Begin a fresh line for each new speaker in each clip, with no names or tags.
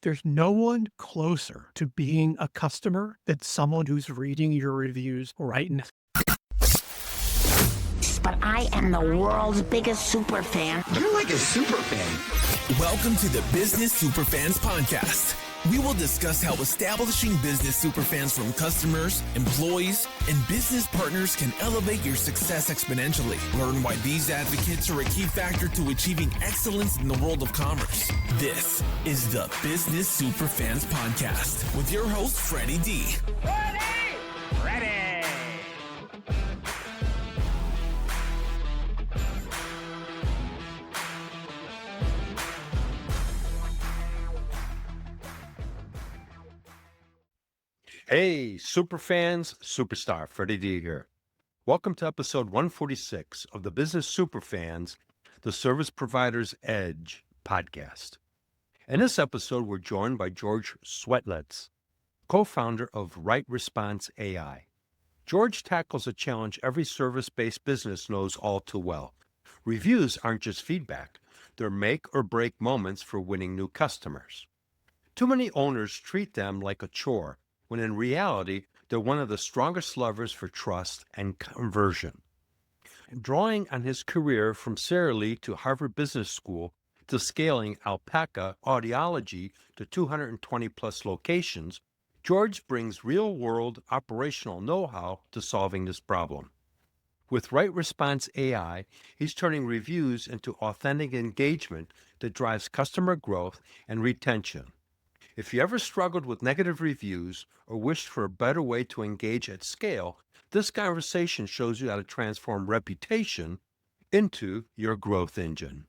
There's no one closer to being a customer than someone who's reading your reviews right now.
But I am the world's biggest super fan.
You're like a super fan.
Welcome to the Business Superfans podcast. We will discuss how establishing business superfans from customers, employees, and business partners can elevate your success exponentially. Learn why these advocates are a key factor to achieving excellence in the world of commerce. This is the Business Superfans podcast with your host, Freddy D.
Ready!
Hey, Superfans, Superstar, Freddy D here. Welcome to episode 146 of the Business Superfans, the Service Provider's Edge podcast. In this episode, we're joined by George Swetlitz, co-founder of Right Response AI. George tackles a challenge every service-based business knows all too well. Reviews aren't just feedback. They're make or break moments for winning new customers. Too many owners treat them like a chore, when in reality, they're one of the strongest levers for trust and conversion. Drawing on his career from Sara Lee to Harvard Business School to scaling Alpaca Audiology to 220 plus locations, George brings real-world operational know-how to solving this problem. With Right Response AI, he's turning reviews into authentic engagement that drives customer growth and retention. If you ever struggled with negative reviews or wished for a better way to engage at scale, this conversation shows you how to transform reputation into your growth engine.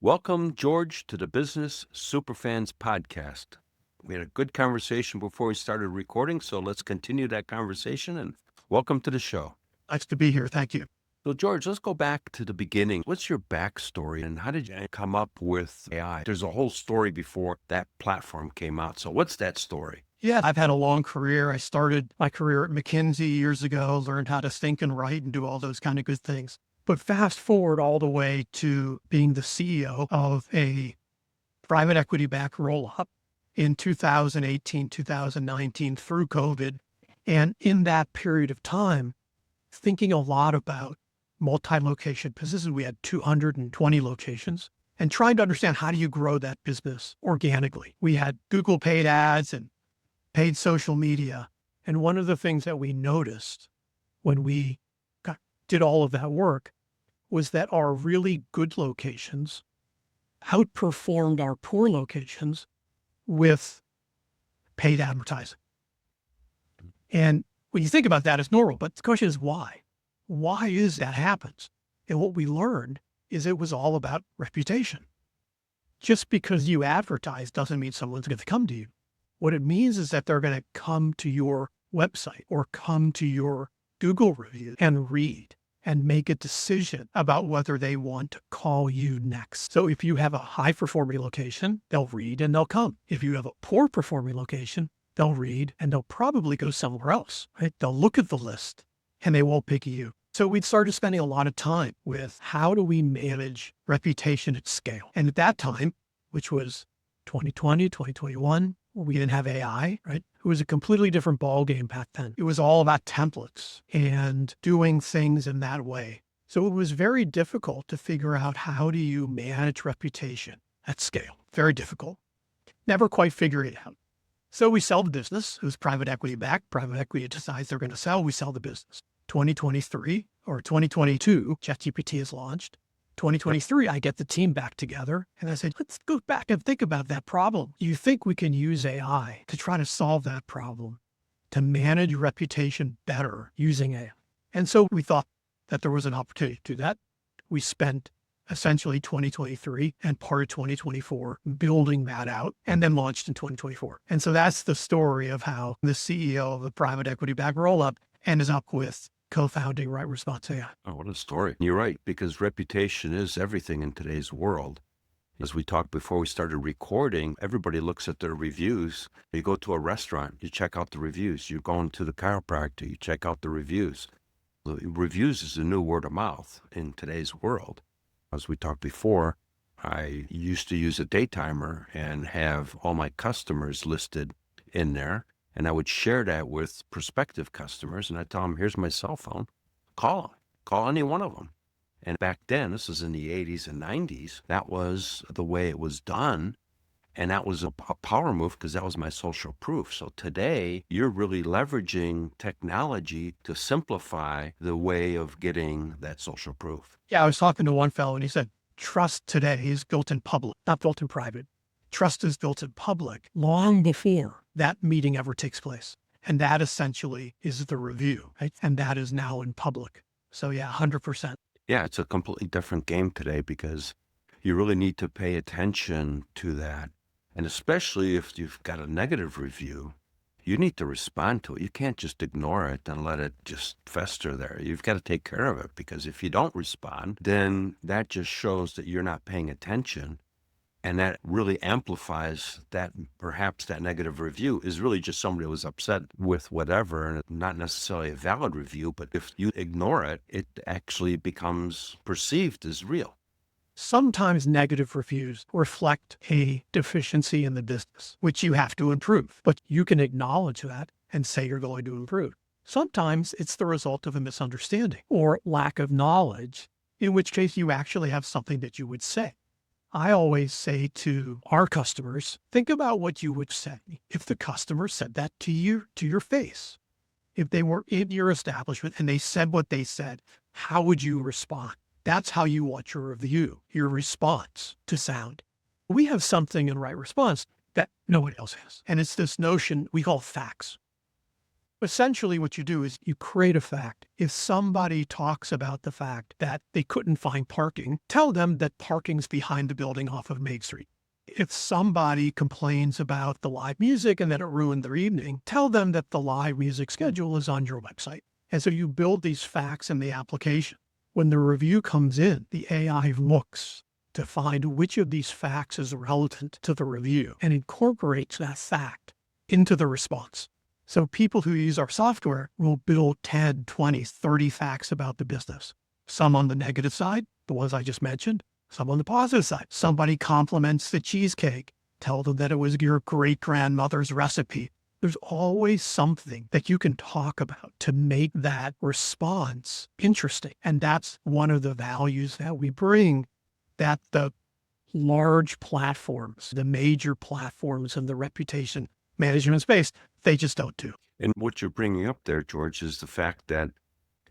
Welcome, George, to the Business Superfans podcast. We had a good conversation before we started recording, so let's continue that conversation, and welcome to the show.
Nice to be here. Thank you.
So, George, let's go back to the beginning. What's your backstory and how did you come up with AI? There's a whole story before that platform came out. So what's that story?
Yeah, I've had a long career. I started my career at McKinsey years ago, learned how to think and write and do all those kind of good things. But fast forward all the way to being the CEO of a private equity-backed roll-up in 2018, 2019 through COVID. And in that period of time, thinking a lot about multi-location businesses. We had 220 locations and trying to understand how do you grow that business organically. We had Google paid ads and paid social media. And one of the things that we noticed when we did all of that work was that our really good locations outperformed our poor locations with paid advertising. And when you think about that, it's normal, but the question is why? Why is that happens? And what we learned is it was all about reputation. Just because you advertise doesn't mean someone's going to come to you. What it means is that they're going to come to your website or come to your Google review and read and make a decision about whether they want to call you next. So if you have a high performing location, they'll read and they'll come. If you have a poor performing location, they'll read and they'll probably go somewhere else, right? They'll look at the list and they won't pick you. So we started spending a lot of time with how do we manage reputation at scale? And at that time, which was 2020, 2021, we didn't have AI, right? It was a completely different ballgame back then. It was all about templates and doing things in that way. So it was very difficult to figure out how do you manage reputation at scale? Very difficult. Never quite figured it out. So we sell the business. It was private equity backed. Private equity decides they're going to sell. We sell the business. 2023 or 2022, ChatGPT is launched. 2023, I get the team back together and I said, let's go back and think about that problem. Do you think we can use AI to try to solve that problem, to manage reputation better using AI? And so we thought that there was an opportunity to do that. We spent essentially 2023 and part of 2024 building that out and then launched in 2024. And so that's the story of how the CEO of a private equity backed roll-up ended up with co-founding Right Response AI.
Oh, what a story. You're right, because reputation is everything in today's world. As we talked before we started recording, everybody looks at their reviews. You go to a restaurant, you check out the reviews. You're going to the chiropractor, you check out the reviews. Reviews is the new word of mouth in today's world. As we talked before, I used to use a day timer and have all my customers listed in there. And I would share that with prospective customers. And I tell them, here's my cell phone. Call them. Call any one of them. And back then, this was in the 80s and 90s, that was the way it was done. And that was a power move because that was my social proof. So today, you're really leveraging technology to simplify the way of getting that social proof.
Yeah, I was talking to one fellow and he said, trust today is built in public, not built in private. Trust is built in public long before that meeting ever takes place. And that essentially is the review, right? And that is now in public. So yeah, 100%.
Yeah, it's a completely different game today because you really need to pay attention to that. And especially if you've got a negative review, you need to respond to it. You can't just ignore it and let it just fester there. You've got to take care of it because if you don't respond, then that just shows that you're not paying attention. And that really amplifies that perhaps that negative review is really just somebody who was upset with whatever and not necessarily a valid review. But if you ignore it, it actually becomes perceived as real.
Sometimes negative reviews reflect a deficiency in the business, which you have to improve, but you can acknowledge that and say you're going to improve. Sometimes it's the result of a misunderstanding or lack of knowledge, in which case you actually have something that you would say. I always say to our customers, think about what you would say if the customer said that to you, to your face. If they were in your establishment and they said what they said, how would you respond? That's how you want your review, your response to sound. We have something in Right Response that nobody else has. And it's this notion we call facts. Essentially, what you do is you create a fact. If somebody talks about the fact that they couldn't find parking, tell them that parking's behind the building off of Main Street. If somebody complains about the live music and that it ruined their evening, tell them that the live music schedule is on your website. And so you build these facts in the application. When the review comes in, the AI looks to find which of these facts is relevant to the review and incorporates that fact into the response. So people who use our software will build 10, 20, 30 facts about the business. Some on the negative side, the ones I just mentioned, some on the positive side. Somebody compliments the cheesecake, tell them that it was your great-grandmother's recipe. There's always something that you can talk about to make that response interesting. And that's one of the values that we bring that the large platforms, the major platforms in the reputation management space, they just don't do.
And what you're bringing up there, George, is the fact that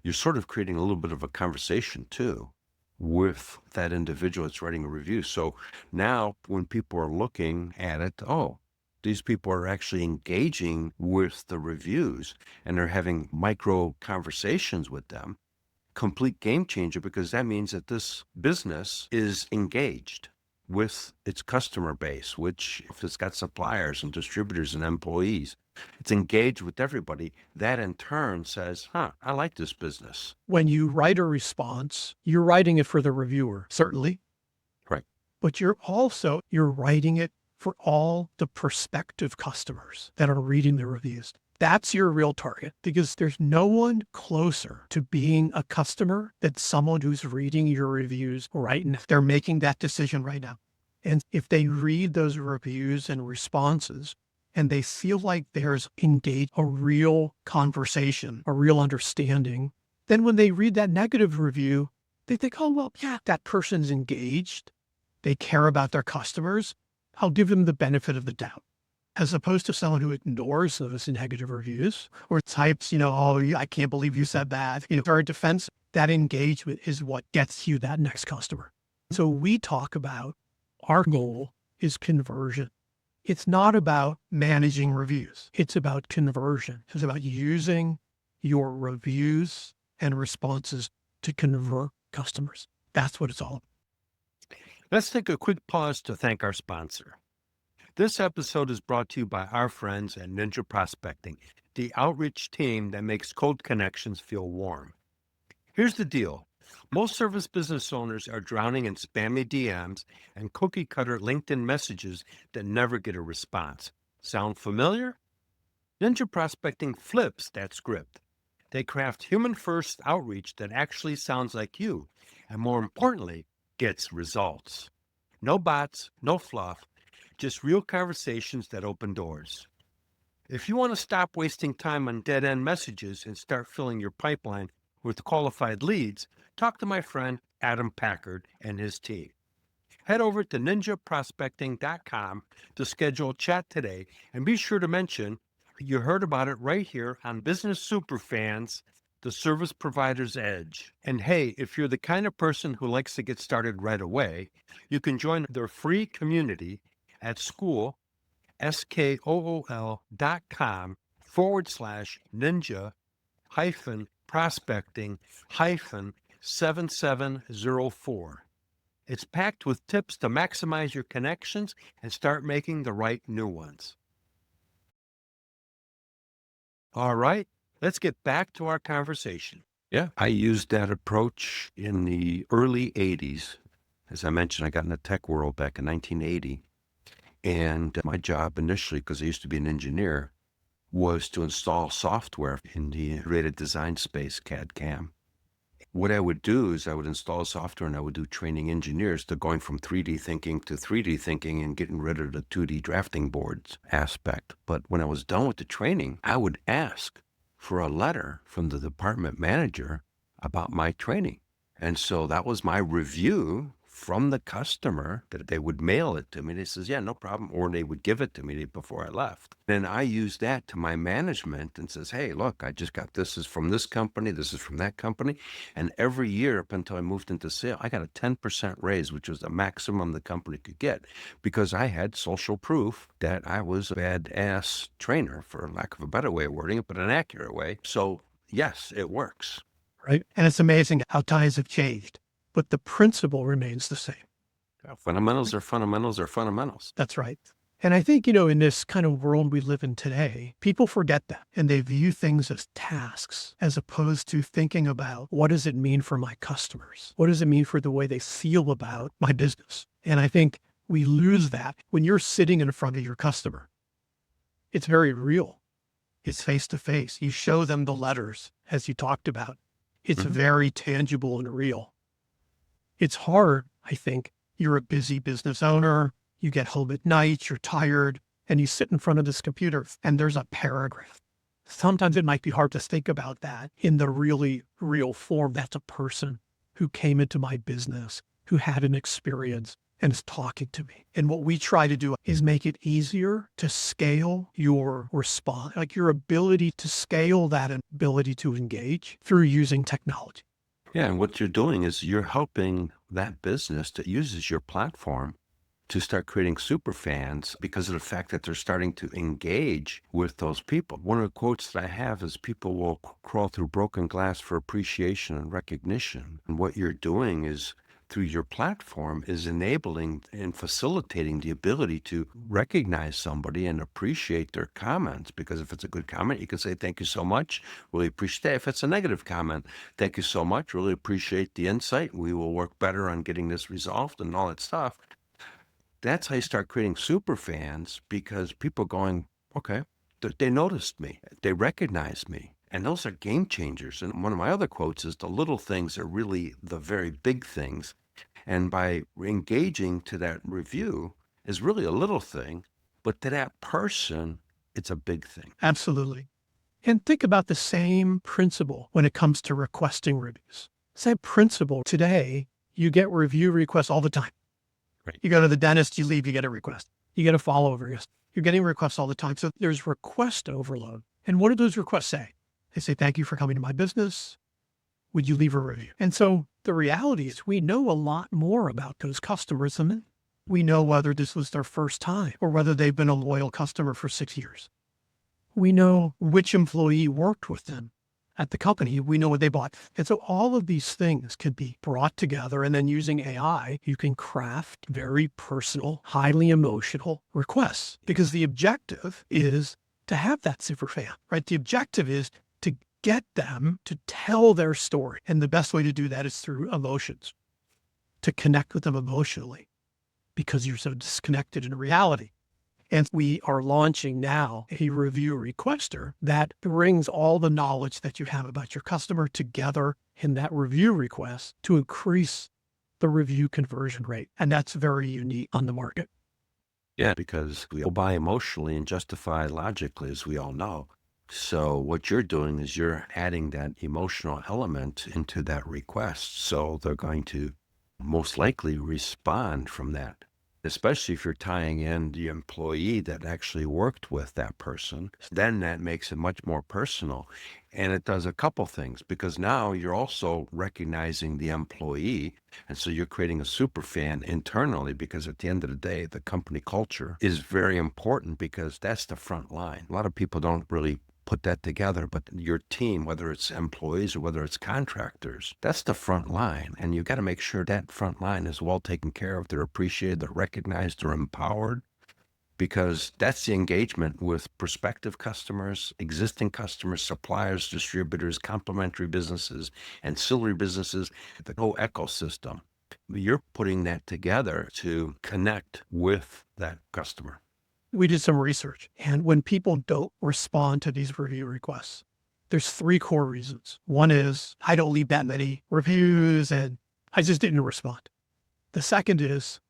you're sort of creating a little bit of a conversation too with that individual that's writing a review. So now when people are looking at it, oh, these people are actually engaging with the reviews and they're having micro conversations with them. Complete game changer, because that means that this business is engaged with its customer base, which if it's got suppliers and distributors and employees, it's engaged with everybody. That in turn says, I like this business.
When you write a response, you're writing it for the reviewer, certainly.
Right.
But you're writing it for all the prospective customers that are reading the reviews. That's your real target, because there's no one closer to being a customer than someone who's reading your reviews right now. They're making that decision right now. And if they read those reviews and responses and they feel like there's engaged a real conversation, a real understanding, then when they read that negative review, they think, oh, well, yeah, that person's engaged. They care about their customers. I'll give them the benefit of the doubt. As opposed to someone who ignores those negative reviews or types, oh, I can't believe you said that, very defensive. That engagement is what gets you that next customer. So we talk about our goal is conversion. It's not about managing reviews. It's about conversion. It's about using your reviews and responses to convert customers. That's what it's all about.
Let's take a quick pause to thank our sponsor. This episode is brought to you by our friends at Ninja Prospecting, the outreach team that makes cold connections feel warm. Here's the deal. Most service business owners are drowning in spammy DMs and cookie-cutter LinkedIn messages that never get a response. Sound familiar? Ninja Prospecting flips that script. They craft human-first outreach that actually sounds like you, and more importantly, gets results. No bots, no fluff, just real conversations that open doors. If you want to stop wasting time on dead-end messages and start filling your pipeline with qualified leads, talk to my friend Adam Packard and his team. Head over to ninjaprospecting.com to schedule a chat today, and be sure to mention you heard about it right here on Business Superfans, the Service Provider's Edge. And hey, if you're the kind of person who likes to get started right away, you can join their free community at school.com/ninja prospecting 7704. It's packed with tips to maximize your connections and start making the right new ones. All right, let's get back to our conversation. Yeah, I used that approach in the early 80s. As I mentioned, I got in the tech world back in 1980. And my job initially, because I used to be an engineer, was to install software in the integrated design space, CAD/CAM. What I would do is I would install software and I would do training engineers to going from 3D thinking to 3D thinking and getting rid of the 2D drafting boards aspect. But when I was done with the training, I would ask for a letter from the department manager about my training. And so that was my review from the customer, that they would mail it to me. They says, yeah, no problem. Or they would give it to me before I left. Then I used that to my management and says, hey, look, I just got this is from this company. This is from that company. And every year up until I moved into sale, I got a 10% raise, which was the maximum the company could get, because I had social proof that I was a badass trainer, for lack of a better way of wording it, but an accurate way. So yes, it works.
Right. And it's amazing how times have changed, but the principle remains the same.
Fundamentals are fundamentals are fundamentals.
That's right. And I think, in this kind of world we live in today, people forget that and they view things as tasks as opposed to thinking about, what does it mean for my customers? What does it mean for the way they feel about my business? And I think we lose that when you're sitting in front of your customer. It's very real. It's face to face. You show them the letters, as you talked about. It's very tangible and real. It's hard, I think. You're a busy business owner. You get home at night, you're tired, and you sit in front of this computer and there's a paragraph. Sometimes it might be hard to think about that in the really real form. That's a person who came into my business, who had an experience and is talking to me. And what we try to do is make it easier to scale your response, like your ability to scale that ability to engage through using technology.
Yeah, and what you're doing is you're helping that business that uses your platform to start creating super fans because of the fact that they're starting to engage with those people. One of the quotes that I have is, people will crawl through broken glass for appreciation and recognition. And what you're doing is, through your platform, is enabling and facilitating the ability to recognize somebody and appreciate their comments. Because if it's a good comment, you can say, thank you so much, really appreciate it. If it's a negative comment, thank you so much, really appreciate the insight. We will work better on getting this resolved and all that stuff. That's how you start creating super fans, because people going, okay, they noticed me, they recognized me. And those are game changers. And one of my other quotes is, the little things are really the very big things. And by engaging to that review is really a little thing, but to that person, it's a big thing.
Absolutely. And think about the same principle when it comes to requesting reviews. Same principle. Today, you get review requests all the time.
Right.
You go to the dentist, you leave, you get a request. You get a follow-up request. You're getting requests all the time. So there's request overload. And what do those requests say? They say, thank you for coming to my business. Would you leave a review? And so the reality is, we know a lot more about those customers than them. We know whether this was their first time or whether they've been a loyal customer for 6 years. We know which employee worked with them at the company. We know what they bought. And so all of these things could be brought together, and then using AI, you can craft very personal, highly emotional requests, because the objective is to have that super fan, right? The objective is to get them to tell their story. And the best way to do that is through emotions, to connect with them emotionally, because you're so disconnected in reality. And we are launching now a review requester that brings all the knowledge that you have about your customer together in that review request to increase the review conversion rate. And that's very unique on the market.
Yeah, because we all buy emotionally and justify logically, as we all know. So what you're doing is you're adding that emotional element into that request. So they're going to most likely respond from that, especially if you're tying in the employee that actually worked with that person. Then that makes it much more personal. And it does a couple things, because now you're also recognizing the employee. And so you're creating a super fan internally, because at the end of the day, the company culture is very important, because that's the front line. A lot of people don't really put that together, but your team, whether it's employees or whether it's contractors, that's the front line. And you've got to make sure that front line is well taken care of. They're appreciated, they're recognized, they're empowered, because that's the engagement with prospective customers, existing customers, suppliers, distributors, complementary businesses, ancillary businesses, the whole ecosystem. You're putting that together to connect with that customer.
We did some research, and when people don't respond to these review requests, there's 3 core reasons. One is, I don't leave that many reviews and I just didn't respond. The second is,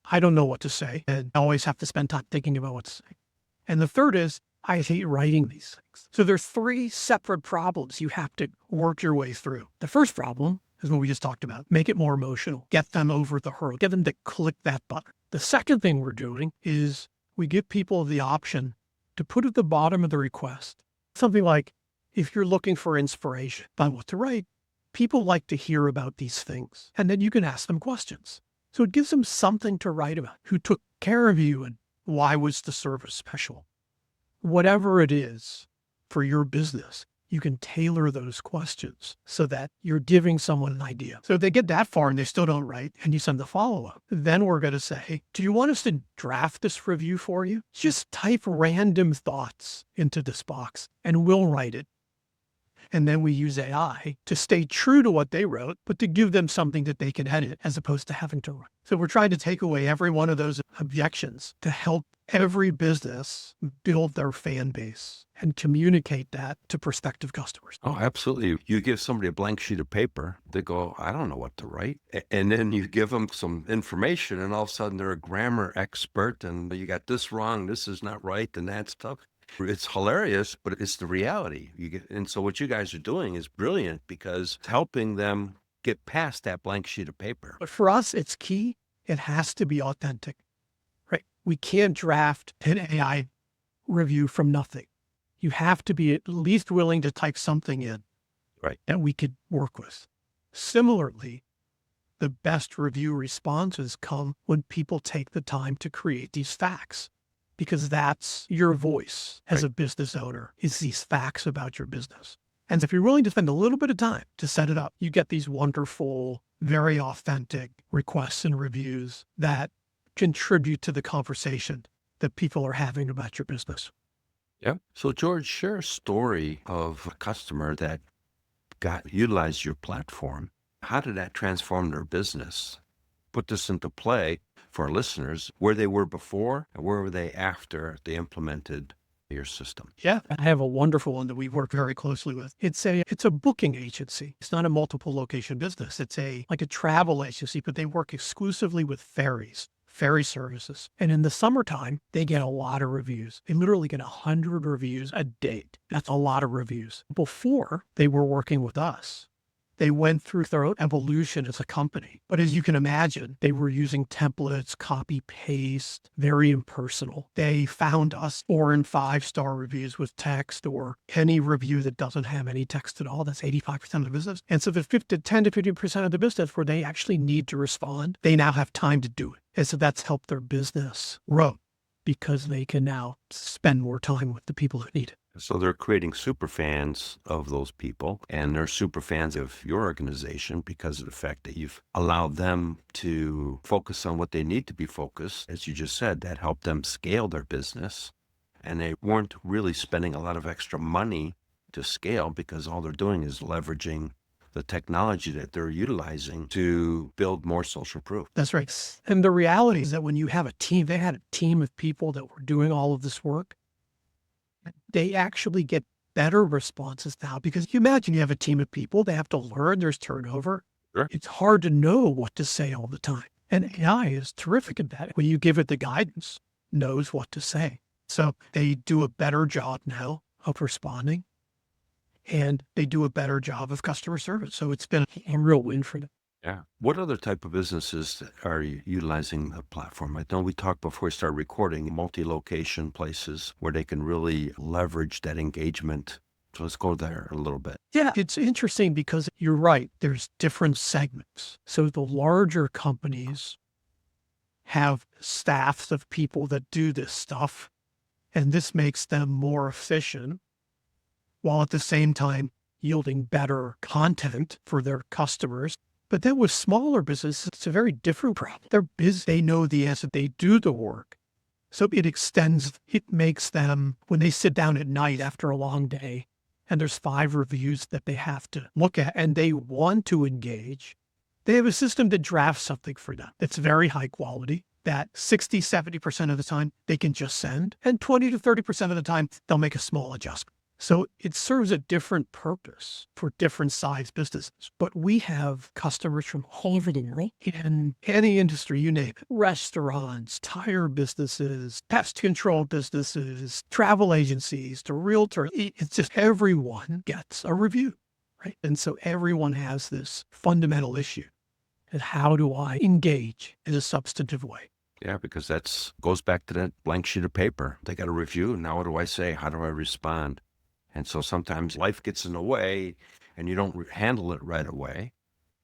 I don't know what to say and I always have to spend time thinking about what to say. And the third is, I hate writing these things. So there's 3 separate problems you have to work your way through. The first problem is what we just talked about. Make it more emotional. Get them over the hurdle. Get them to click that button. The second thing we're doing is we give people the option to put at the bottom of the request something like, if you're looking for inspiration on what to write, people like to hear about these things. And then you can ask them questions. So it gives them something to write about. Who took care of you and why was the service special? Whatever it is for your business, you can tailor those questions so that you're giving someone an idea. So if they get that far and they still don't write and you send the follow-up, then we're going to say, do you want us to draft this review for you? Just type random thoughts into this box and we'll write it. And then we use AI to stay true to what they wrote, but to give them something that they can edit as opposed to having to write. So we're trying to take away every one of those objections to help every business build their fan base and communicate that to prospective customers.
Oh, absolutely. You give somebody a blank sheet of paper, they go, I don't know what to write. And then you give them some information and all of a sudden they're a grammar expert and you got this wrong, this is not right, and that stuff. It's hilarious, but it's the reality. And so what you guys are doing is brilliant, because it's helping them get past that blank sheet of paper.
But for us, it's key. It has to be authentic, right? We can't draft an AI review from nothing. You have to be at least willing to type something in,
right,
that we could work with. Similarly, the best review responses come when people take the time to create these facts, because that's your voice as a business owner, is these facts about your business. And if you're willing to spend a little bit of time to set it up, you get these wonderful, very authentic requests and reviews that contribute to the conversation that people are having about your business.
Yeah. So George, share a story of a customer that utilized your platform. How did that transform their business? Put this into play for our listeners, where they were before and where were they after they implemented your system.
Yeah, I have a wonderful one that we work very closely with. It's a booking agency. It's not a multiple location business. It's like a travel agency, but they work exclusively with ferry services. And in the summertime, they get a lot of reviews. They literally get 100 reviews a day. That's a lot of reviews. Before they were working with us, they went through their own evolution as a company. But as you can imagine, they were using templates, copy, paste, very impersonal. They found us 4 and 5-star reviews with text, or any review that doesn't have any text at all. That's 85% of the business. And so the 10 to 50% of the business where they actually need to respond, they now have time to do it. And so that's helped their business grow, because they can now spend more time with the people who need it.
So they're creating super fans of those people, and they're super fans of your organization because of the fact that you've allowed them to focus on what they need to be focused. As you just said, that helped them scale their business, and they weren't really spending a lot of extra money to scale, because all they're doing is leveraging the technology that they're utilizing to build more social proof.
That's right. And the reality is that when you have a team, they had a team of people that were doing all of this work. They actually get better responses now, because you imagine you have a team of people, they have to learn, there's turnover.
Sure.
It's hard to know what to say all the time. And AI is terrific at that. When you give it the guidance, knows what to say. So they do a better job now of responding, and they do a better job of customer service. So it's been a real win for them.
Yeah. What other type of businesses are utilizing the platform? I know we talked before we started recording, multi-location places where they can really leverage that engagement. So let's go there a little bit.
Yeah, it's interesting because you're right. There's different segments. So the larger companies have staffs of people that do this stuff, and this makes them more efficient while at the same time yielding better content for their customers. But then with smaller businesses, it's a very different problem. They're busy. They know the answer. They do the work. So it makes them, when they sit down at night after a long day, and there's 5 reviews that they have to look at, and they want to engage, they have a system that drafts something for them that's very high quality, that 60, 70% of the time they can just send, and 20 to 30% of the time they'll make a small adjustment. So it serves a different purpose for different size businesses. But we have customers from evidently in any industry, you name it, restaurants, tire businesses, pest control businesses, travel agencies, to realtor. It's just everyone gets a review, right? And so everyone has this fundamental issue. And how do I engage in a substantive way?
Yeah, because goes back to that blank sheet of paper. They got a review. Now what do I say? How do I respond? And so sometimes life gets in the way and you don't handle it right away.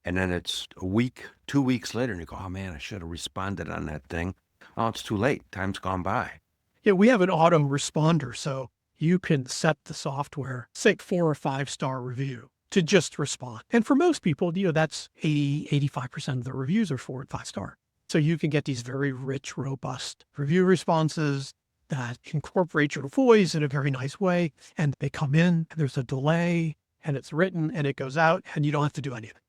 And then it's a week, 2 weeks later, and you go, oh man, I should have responded on that thing. Oh, it's too late. Time's gone by.
Yeah, we have an auto responder. So you can set the software, say 4 or 5 star review to just respond. And for most people, that's 80, 85% of the reviews are 4 and 5 star. So you can get these very rich, robust review responses that incorporate your voice in a very nice way. And they come in, and there's a delay, and it's written, and it goes out, and you don't have to do anything.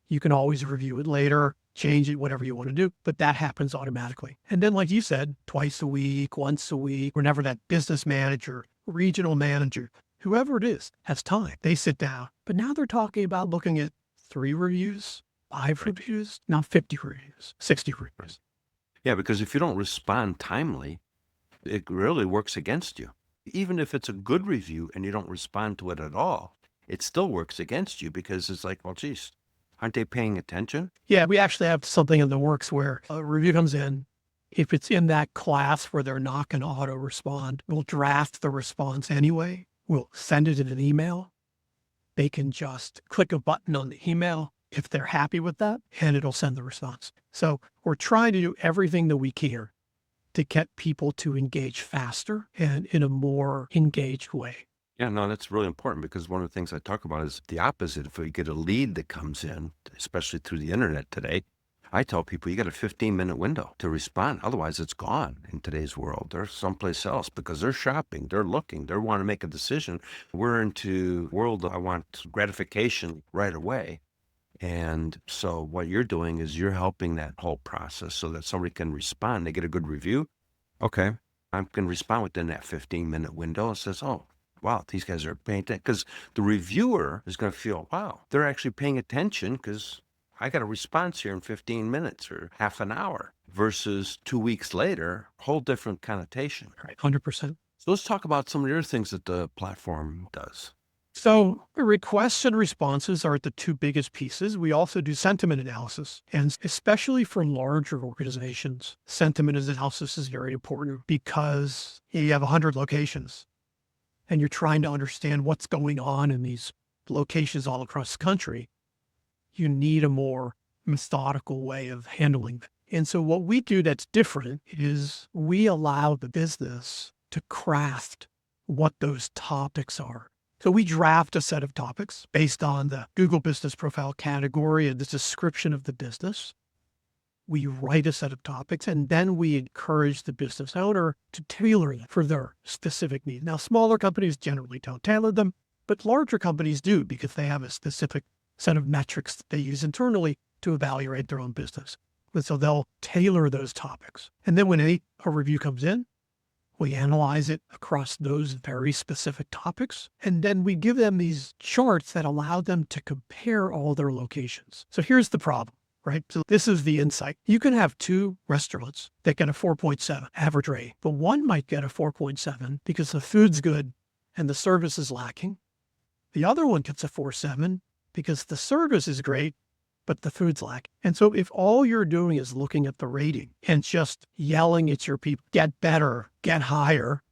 You can always review it later, change it, whatever you want to do, but that happens automatically. And then, like you said, twice a week, once a week, whenever that business manager, regional manager, whoever it is, has time, they sit down. But now they're talking about looking at 3 reviews, 5 reviews, not 50 reviews, 60 reviews.
Yeah, because if you don't respond timely, it really works against you. Even if it's a good review and you don't respond to it at all, it still works against you because it's like, well, geez, aren't they paying attention?
Yeah, we actually have something in the works where a review comes in. If it's in that class where they're not going to auto respond, we'll draft the response anyway. We'll send it in an email. They can just click a button on the email if they're happy with that, and it'll send the response. So we're trying to do everything that we can to get people to engage faster and in a more engaged way.
Yeah, no, that's really important because one of the things I talk about is the opposite. If we get a lead that comes in, especially through the internet today, I tell people you got a 15-minute window to respond. Otherwise, it's gone in today's world. They're someplace else because they're shopping, they're looking, they want to make a decision. We're into a world I want gratification right away. And so what you're doing is you're helping that whole process so that somebody can respond. They get a good review. Okay, I can respond within that 15-minute window and says, oh, wow, these guys are paying attention. Because the reviewer is going to feel, wow, they're actually paying attention because I got a response here in 15 minutes or half an hour versus 2 weeks later, whole different connotation.
Right, 100%.
So let's talk about some of the other things that the platform does.
So requests and responses are the 2 biggest pieces. We also do sentiment analysis, and especially for larger organizations, sentiment analysis is very important because you have 100 locations and you're trying to understand what's going on in these locations all across the country. You need a more methodical way of handling it. And so what we do that's different is we allow the business to craft what those topics are. So we draft a set of topics based on the Google Business Profile category and the description of the business. We write a set of topics, and then we encourage the business owner to tailor them for their specific needs. Now, smaller companies generally don't tailor them, but larger companies do because they have a specific set of metrics that they use internally to evaluate their own business. And so they'll tailor those topics. And then when a review comes in, We analyze it across those very specific topics, and then we give them these charts that allow them to compare all their locations. So here's the problem, right? So this is the insight. You can have two restaurants that get a 4.7 average rate, but one might get a 4.7 because the food's good and the service is lacking. The other one gets a 4.7 because the service is great, but the food's lacking. And so if all you're doing is looking at the rating and just yelling at your people, get better, get higher,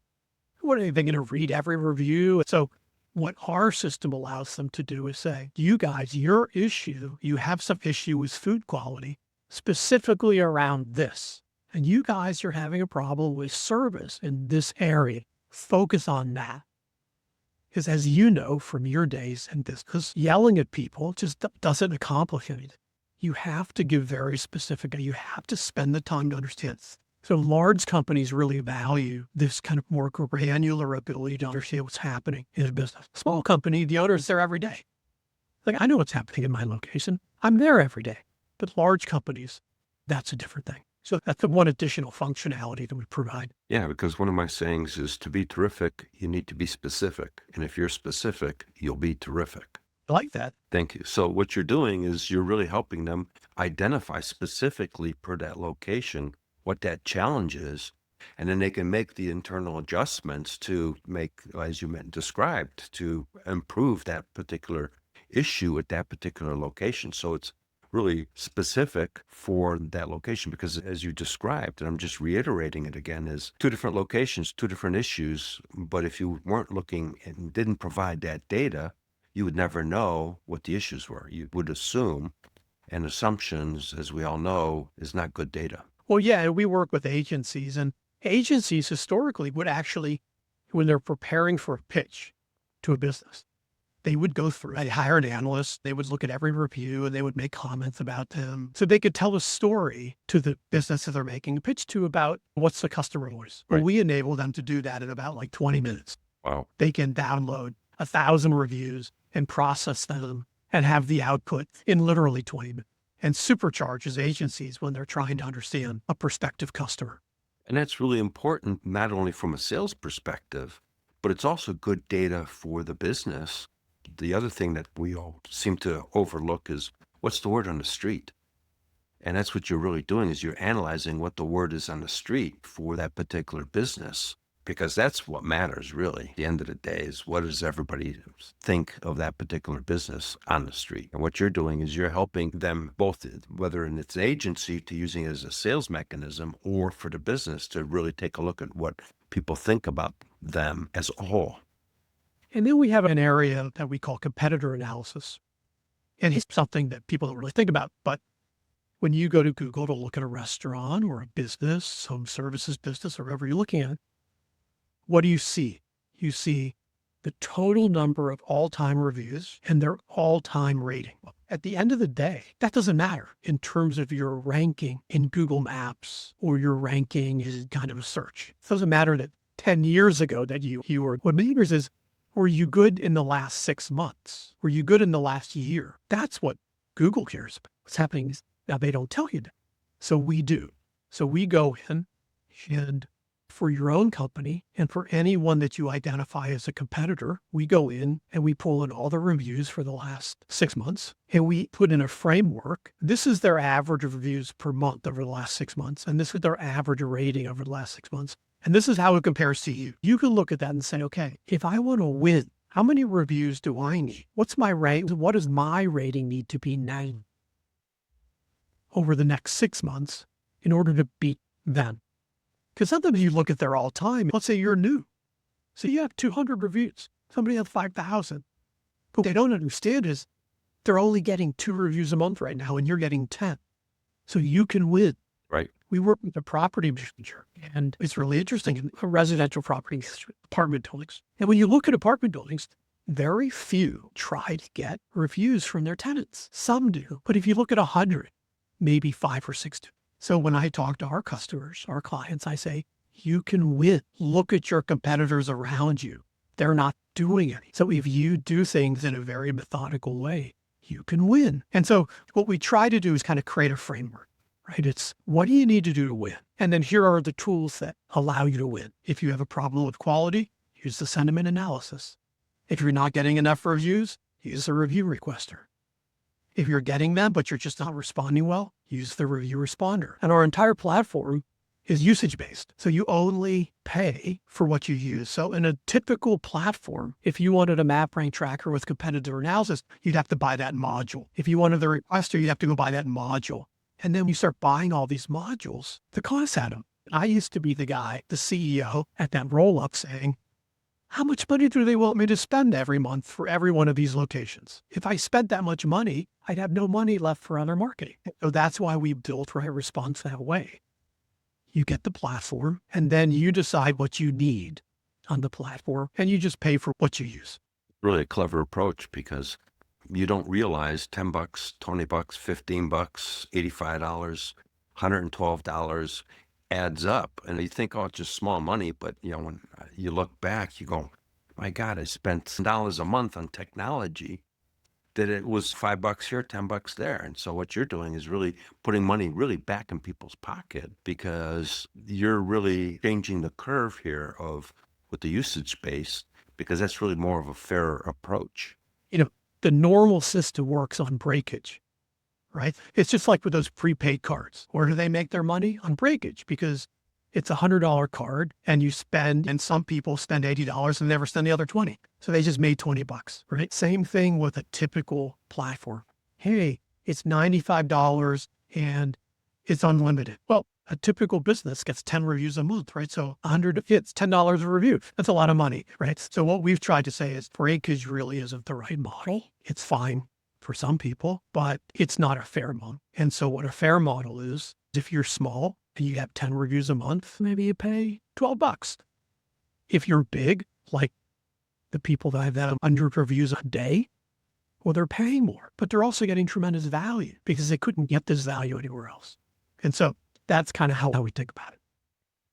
what are they going to read every review? So what our system allows them to do is say, you guys, your issue, you have some issue with food quality, specifically around this. And you guys are having a problem with service in this area. Focus on that. Because as you know from your days in business, yelling at people just doesn't accomplish anything. You have to give very specific, you have to spend the time to understand. So large companies really value this kind of more granular ability to understand what's happening in a business. Small company, the owner's there every day. Like, I know what's happening in my location. I'm there every day. But large companies, that's a different thing. So that's the one additional functionality that we provide.
Yeah, because one of my sayings is to be terrific, you need to be specific. And if you're specific, you'll be terrific.
I like that.
Thank you. So what you're doing is you're really helping them identify specifically per that location what that challenge is. And then they can make the internal adjustments to make, as you described, to improve that particular issue at that particular location. So it's really specific for that location, because as you described, and I'm just reiterating it again, is two different locations, two different issues. But if you weren't looking and didn't provide that data, you would never know what the issues were. You would assume, and assumptions, as we all know, is not good data.
Well, yeah, we work with agencies, and agencies historically would actually, when they're preparing for a pitch to a business, they would go through, they hire an analyst, they would look at every review and they would make comments about them. So they could tell a story to the business that they're making a pitch to about what's the customer voice.
Right.
Well, we enable them to do that in about like 20 minutes.
Wow.
They can download 1,000 reviews and process them and have the output in literally 20 minutes, and supercharges agencies when they're trying to understand a prospective customer.
And that's really important, not only from a sales perspective, but it's also good data for the business. The other thing that we all seem to overlook is what's the word on the street? And that's what you're really doing, is you're analyzing what the word is on the street for that particular business, because that's what matters really. At the end of the day is, what does everybody think of that particular business on the street? And what you're doing is you're helping them both, whether in its agency to using it as a sales mechanism, or for the business to really take a look at what people think about them as a whole.
And then we have an area that we call competitor analysis. And it's something that people don't really think about. But when you go to Google to look at a restaurant or a business, home services business, or whatever you're looking at, what do you see? You see the total number of all-time reviews and their all-time rating. At the end of the day, that doesn't matter in terms of your ranking in Google Maps or your ranking in kind of a search. It doesn't matter that 10 years ago that you were. What matters is, were you good in the last 6 months? Were you good in the last year? That's what Google cares about. What's happening is, now they don't tell you that. So we do. So we go in, and for your own company and for anyone that you identify as a competitor, we go in and we pull in all the reviews for the last 6 months, and we put in a framework. This is their average of reviews per month over the last 6 months. And this is their average rating over the last 6 months. And this is how it compares to you. You can look at that and say, okay, if I want to win, how many reviews do I need? What's my rate? What does my rating need to be now over the next 6 months in order to beat them? Because sometimes you look at their all time, let's say you're new. So you have 200 reviews. Somebody has 5,000. But what they don't understand is they're only getting 2 reviews a month right now, and you're getting 10. So you can win.
Right.
We work with a property manager, and it's really interesting in residential properties, apartment buildings. And when you look at apartment buildings, very few try to get reviews from their tenants. Some do. But if you look at 100, maybe 5 or 6 do. So when I talk to our customers, our clients, I say, you can win. Look at your competitors around you. They're not doing any. So if you do things in a very methodical way, you can win. And so what we try to do is kind of create a framework. Right? It's, what do you need to do to win? And then here are the tools that allow you to win. If you have a problem with quality, use the sentiment analysis. If you're not getting enough reviews, use the review requester. If you're getting them, but you're just not responding well, use the review responder. And our entire platform is usage-based. So you only pay for what you use. So in a typical platform, if you wanted a map rank tracker with competitor analysis, you'd have to buy that module. If you wanted the requester, you'd have to go buy that module. And then you start buying all these modules, the costs add up. I used to be the guy, the CEO at that roll-up saying, how much money do they want me to spend every month for every one of these locations? If I spent that much money, I'd have no money left for other marketing. So that's why we built Right Response that way. You get the platform, and then you decide what you need on the platform, and you just pay for what you use.
Really a clever approach, because you don't realize $10, $20, $15, $85, $112 adds up. And you think, oh, it's just small money. But, when you look back, you go, my God, I spent $10 a month on technology that it was $5 here, $10 there. And so what you're doing is really putting money really back in people's pocket, because you're really changing the curve here with the usage space, because that's really more of a fair approach.
The normal system works on breakage, right? It's just like with those prepaid cards. Where do they make their money? On breakage, because it's a $100 card and some people spend $80 and never spend the other 20. So they just made $20, right? Same thing with a typical platform. Hey, it's $95 and it's unlimited. Well, a typical business gets 10 reviews a month, right? So 100 hits, $10 a review. That's a lot of money, right? So what we've tried to say is breakage really isn't the right model. It's fine for some people, but it's not a fair model. And so what a fair model is, if you're small and you have 10 reviews a month, maybe you pay $12. If you're big, like the people that have that 100 reviews a day, well, they're paying more, but they're also getting tremendous value because they couldn't get this value anywhere else. And so that's kind of how we think about it.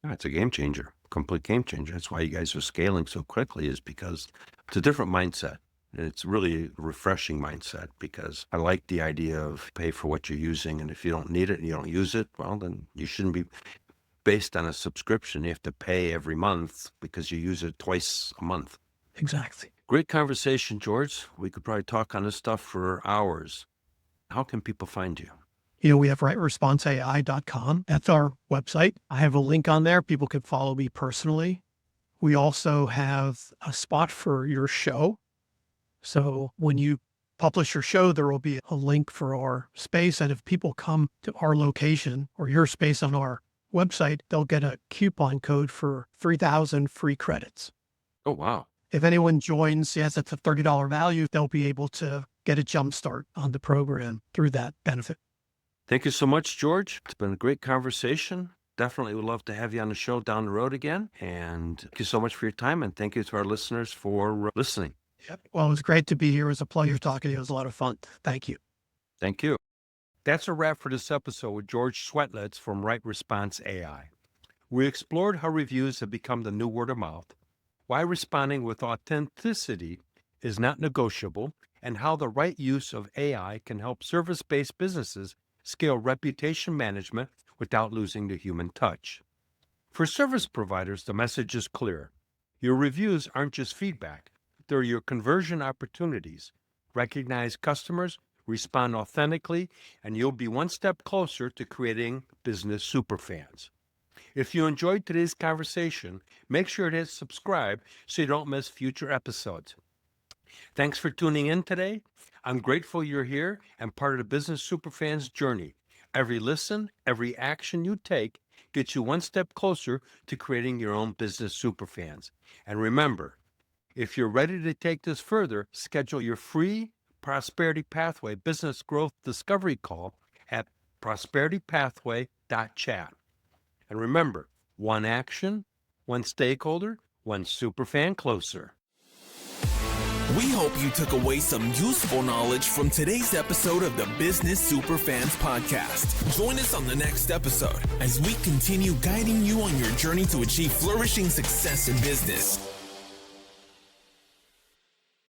Yeah, it's a game changer, complete game changer. That's why you guys are scaling so quickly, is because it's a different mindset. And it's really a refreshing mindset, because I like the idea of pay for what you're using. And if you don't need it and you don't use it, well, then you shouldn't be based on a subscription. You have to pay every month because you use it twice a month.
Exactly.
Great conversation, George. We could probably talk on this stuff for hours. How can people find you?
We have rightresponseai.com. That's our website. I have a link on there. People can follow me personally. We also have a spot for your show. So when you publish your show, there will be a link for our space. And if people come to our location or your space on our website, they'll get a coupon code for 3,000 free credits.
Oh, wow.
If anyone joins, yes, it's a $30 value, they'll be able to get a jump start on the program through that benefit.
Thank you so much, George. It's been a great conversation. Definitely would love to have you on the show down the road again. And thank you so much for your time. And thank you to our listeners for listening.
Yep. Well, it was great to be here. It was a pleasure talking to you. It was a lot of fun. Thank you.
Thank you. That's a wrap for this episode with George Swetlitz from Right Response AI. We explored how reviews have become the new word of mouth, why responding with authenticity is not negotiable, and how the right use of AI can help service-based businesses scale reputation management without losing the human touch. For service providers, the message is clear. Your reviews aren't just feedback. They're your conversion opportunities. Recognize customers, respond authentically, and you'll be one step closer to creating business superfans. If you enjoyed today's conversation, make sure to hit subscribe so you don't miss future episodes. Thanks for tuning in today. I'm grateful you're here and part of the Business Superfans journey. Every listen, every action you take gets you one step closer to creating your own business superfans. And remember, if you're ready to take this further, schedule your free Prosperity Pathway Business Growth Discovery Call at prosperitypathway.chat. And remember, one action, one stakeholder, one superfan closer.
We hope you took away some useful knowledge from today's episode of the Business Superfans podcast. Join us on the next episode as we continue guiding you on your journey to achieve flourishing success in business.